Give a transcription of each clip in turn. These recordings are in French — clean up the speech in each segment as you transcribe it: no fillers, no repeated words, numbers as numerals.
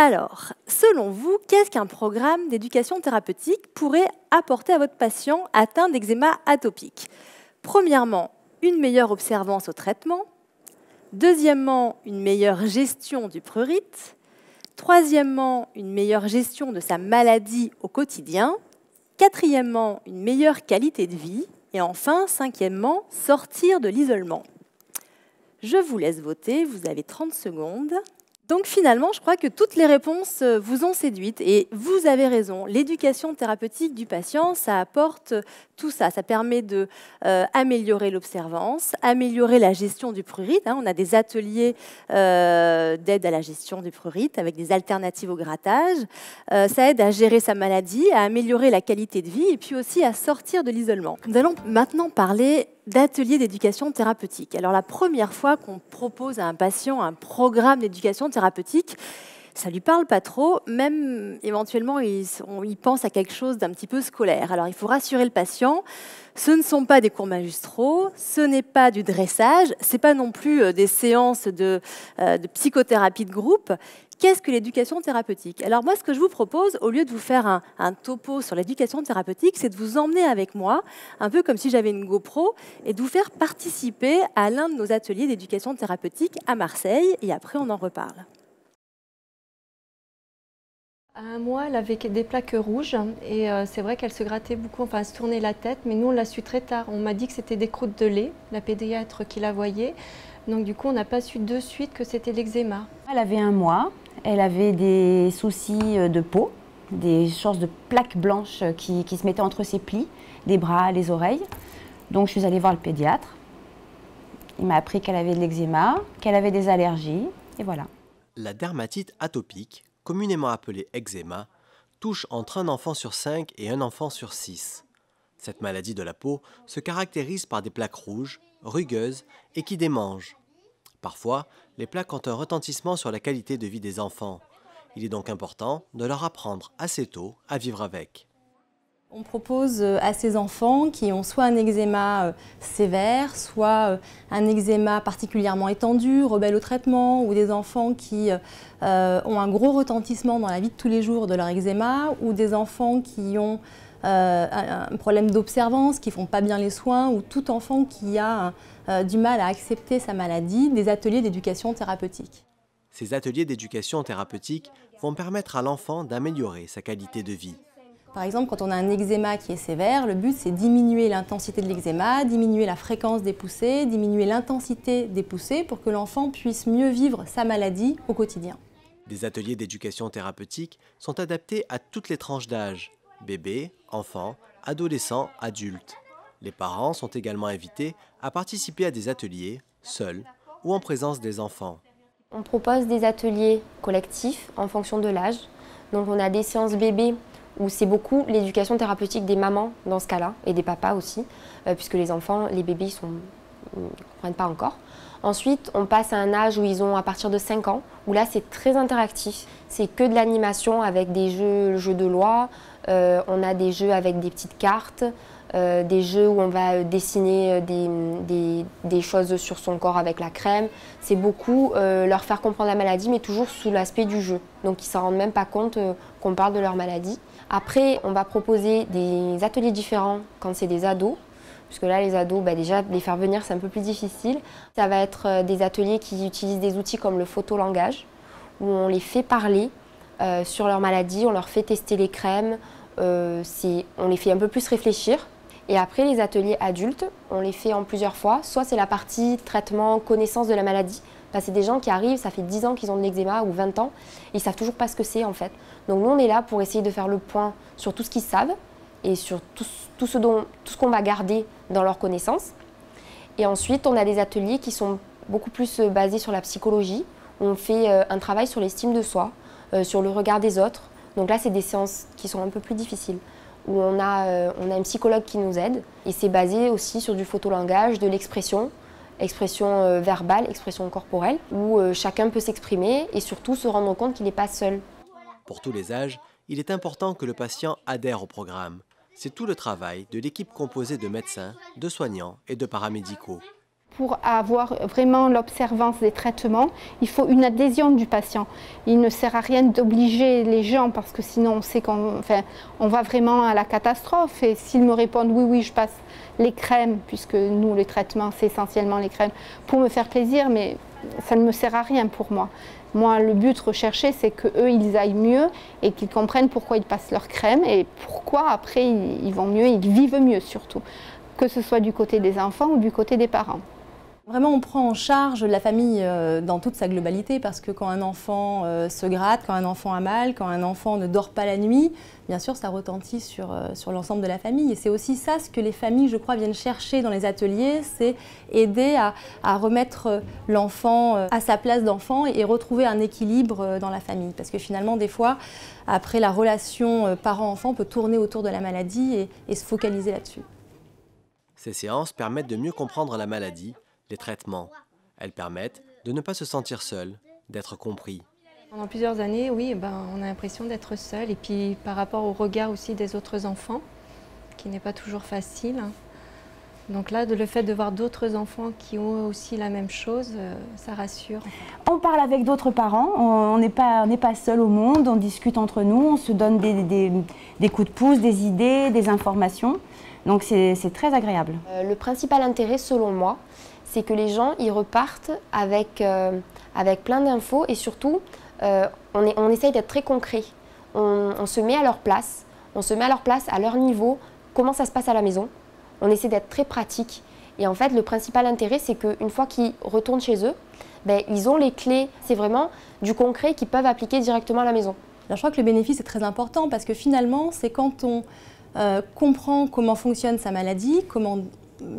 Alors, selon vous, qu'est-ce qu'un programme d'éducation thérapeutique pourrait apporter à votre patient atteint d'eczéma atopique? Premièrement, une meilleure observance au traitement. Deuxièmement, une meilleure gestion du prurite. Troisièmement, une meilleure gestion de sa maladie au quotidien. Quatrièmement, une meilleure qualité de vie. Et enfin, cinquièmement, sortir de l'isolement. Je vous laisse voter, vous avez 30 secondes. Donc finalement, je crois que toutes les réponses vous ont séduite et vous avez raison. L'éducation thérapeutique du patient, ça apporte tout ça. Ça permet d'améliorer l'observance, améliorer la gestion du prurite. On a des ateliers d'aide à la gestion du prurite avec des alternatives au grattage. Ça aide à gérer sa maladie, à améliorer la qualité de vie et puis aussi à sortir de l'isolement. Nous allons maintenant parler d'ateliers d'éducation thérapeutique. Alors la première fois qu'on propose à un patient un programme d'éducation thérapeutique, ça lui parle pas trop, même éventuellement il pense à quelque chose d'un petit peu scolaire. Alors il faut rassurer le patient, ce ne sont pas des cours magistraux, ce n'est pas du dressage, c'est pas non plus des séances de psychothérapie de groupe. Qu'est-ce que l'éducation thérapeutique? Alors moi, ce que je vous propose, au lieu de vous faire un topo sur l'éducation thérapeutique, c'est de vous emmener avec moi, un peu comme si j'avais une GoPro, et de vous faire participer à l'un de nos ateliers d'éducation thérapeutique à Marseille, et après on en reparle. À un mois, elle avait des plaques rouges et c'est vrai qu'elle se grattait beaucoup, enfin elle se tournait la tête, mais nous on l'a su très tard. On m'a dit que c'était des croûtes de lait, la pédiatre qui la voyait, donc du coup on n'a pas su de suite que c'était l'eczéma. Elle avait un mois, elle avait des soucis de peau, des sortes de plaques blanches qui se mettaient entre ses plis, les bras, les oreilles. Donc je suis allée voir le pédiatre. Il m'a appris qu'elle avait de l'eczéma, qu'elle avait des allergies, et voilà. La dermatite atopique, communément appelée eczéma, touche entre un enfant sur 5 et un enfant sur 6. Cette maladie de la peau se caractérise par des plaques rouges, rugueuses et qui démangent. Parfois, les plaques ont un retentissement sur la qualité de vie des enfants. Il est donc important de leur apprendre assez tôt à vivre avec. On propose à ces enfants qui ont soit un eczéma sévère, soit un eczéma particulièrement étendu, rebelle au traitement, ou des enfants qui ont un gros retentissement dans la vie de tous les jours de leur eczéma, ou des enfants qui ont un problème d'observance, qui ne font pas bien les soins, ou tout enfant qui a du mal à accepter sa maladie, des ateliers d'éducation thérapeutique. Ces ateliers d'éducation thérapeutique vont permettre à l'enfant d'améliorer sa qualité de vie. Par exemple, quand on a un eczéma qui est sévère, le but c'est diminuer l'intensité de l'eczéma, diminuer la fréquence des poussées, diminuer l'intensité des poussées pour que l'enfant puisse mieux vivre sa maladie au quotidien. Des ateliers d'éducation thérapeutique sont adaptés à toutes les tranches d'âge, bébés, enfants, adolescents, adultes. Les parents sont également invités à participer à des ateliers, seuls ou en présence des enfants. On propose des ateliers collectifs en fonction de l'âge. Donc on a des séances bébés où c'est beaucoup l'éducation thérapeutique des mamans dans ce cas-là, et des papas aussi, puisque les enfants, les bébés, ils ne comprennent pas encore. Ensuite, on passe à un âge où ils ont à partir de 5 ans, où là c'est très interactif. C'est que de l'animation avec des jeux de loi, on a des jeux avec des petites cartes, des jeux où on va dessiner des choses sur son corps avec la crème. C'est beaucoup leur faire comprendre la maladie, mais toujours sous l'aspect du jeu. Donc ils ne s'en rendent même pas compte qu'on parle de leur maladie. Après, on va proposer des ateliers différents quand c'est des ados. Parce que là, les ados, déjà, les faire venir, c'est un peu plus difficile. Ça va être des ateliers qui utilisent des outils comme le photolangage, où on les fait parler sur leur maladie, on leur fait tester les crèmes, on les fait un peu plus réfléchir. Et après, les ateliers adultes, on les fait en plusieurs fois. Soit c'est la partie traitement, connaissance de la maladie. Là, c'est des gens qui arrivent, ça fait 10 ans qu'ils ont de l'eczéma ou 20 ans, et ils ne savent toujours pas ce que c'est en fait. Donc nous, on est là pour essayer de faire le point sur tout ce qu'ils savent et sur tout ce qu'on va garder dans leurs connaissances. Et ensuite, on a des ateliers qui sont beaucoup plus basés sur la psychologie. On fait un travail sur l'estime de soi, sur le regard des autres. Donc là, c'est des séances qui sont un peu plus difficiles, où on a une psychologue qui nous aide. Et c'est basé aussi sur du photolangage, de l'expression verbale, expression corporelle, où chacun peut s'exprimer et surtout se rendre compte qu'il n'est pas seul. Pour tous les âges, il est important que le patient adhère au programme. C'est tout le travail de l'équipe composée de médecins, de soignants et de paramédicaux. pour avoir vraiment l'observance des traitements, il faut une adhésion du patient. Il ne sert à rien d'obliger les gens parce que sinon on sait qu'on va vraiment à la catastrophe. Et s'ils me répondent oui, oui, je passe les crèmes, puisque nous, les traitements, c'est essentiellement les crèmes, pour me faire plaisir, mais ça ne me sert à rien pour moi. Moi, le but recherché, c'est qu'eux, ils aillent mieux et qu'ils comprennent pourquoi ils passent leur crème et pourquoi après ils vont mieux, ils vivent mieux surtout, que ce soit du côté des enfants ou du côté des parents. Vraiment, on prend en charge la famille dans toute sa globalité parce que quand un enfant se gratte, quand un enfant a mal, quand un enfant ne dort pas la nuit, bien sûr, ça retentit sur l'ensemble de la famille. Et c'est aussi ça ce que les familles, je crois, viennent chercher dans les ateliers, c'est aider à remettre l'enfant à sa place d'enfant et retrouver un équilibre dans la famille. Parce que finalement, des fois, après, la relation parent-enfant peut tourner autour de la maladie et se focaliser là-dessus. Ces séances permettent de mieux comprendre la maladie, les traitements. Elles permettent de ne pas se sentir seul, d'être compris. Pendant plusieurs années, oui, on a l'impression d'être seul. Et puis par rapport au regard aussi des autres enfants, qui n'est pas toujours facile. Donc là, le fait de voir d'autres enfants qui ont aussi la même chose, ça rassure. On parle avec d'autres parents, on n'est pas seul au monde, on discute entre nous, on se donne des coups de pouce, des idées, des informations. Donc c'est très agréable. Le principal intérêt, selon moi, c'est que les gens ils repartent avec plein d'infos et surtout, on essaye d'être très concret. On se met à leur place, à leur niveau, comment ça se passe à la maison. On essaie d'être très pratique. Et en fait, le principal intérêt, c'est qu'une fois qu'ils retournent chez eux, ils ont les clés. C'est vraiment du concret qu'ils peuvent appliquer directement à la maison. Alors, je crois que le bénéfice est très important parce que finalement, c'est quand on comprend comment fonctionne sa maladie, comment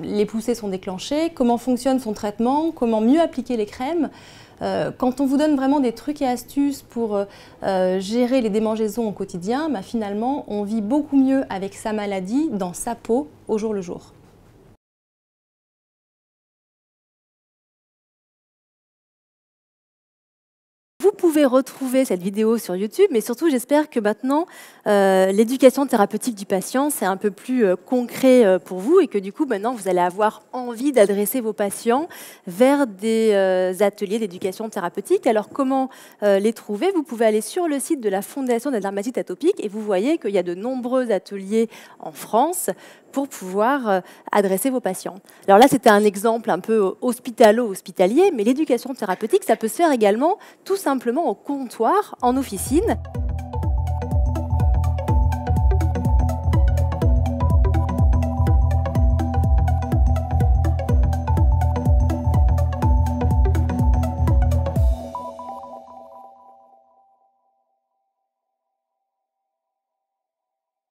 les poussées sont déclenchées, comment fonctionne son traitement, comment mieux appliquer les crèmes. Quand on vous donne vraiment des trucs et astuces pour gérer les démangeaisons au quotidien, finalement, on vit beaucoup mieux avec sa maladie dans sa peau au jour le jour. Vous pouvez retrouver cette vidéo sur YouTube, mais surtout, j'espère que maintenant, l'éducation thérapeutique du patient, c'est un peu plus concret pour vous et que du coup, maintenant, vous allez avoir envie d'adresser vos patients vers des ateliers d'éducation thérapeutique. Alors, comment les trouver? Vous pouvez aller sur le site de la Fondation de la dermatite atopique et vous voyez qu'il y a de nombreux ateliers en France pour pouvoir adresser vos patients. Alors là, c'était un exemple un peu hospitalo-hospitalier, mais l'éducation thérapeutique, ça peut se faire également tout simplement au comptoir, en officine.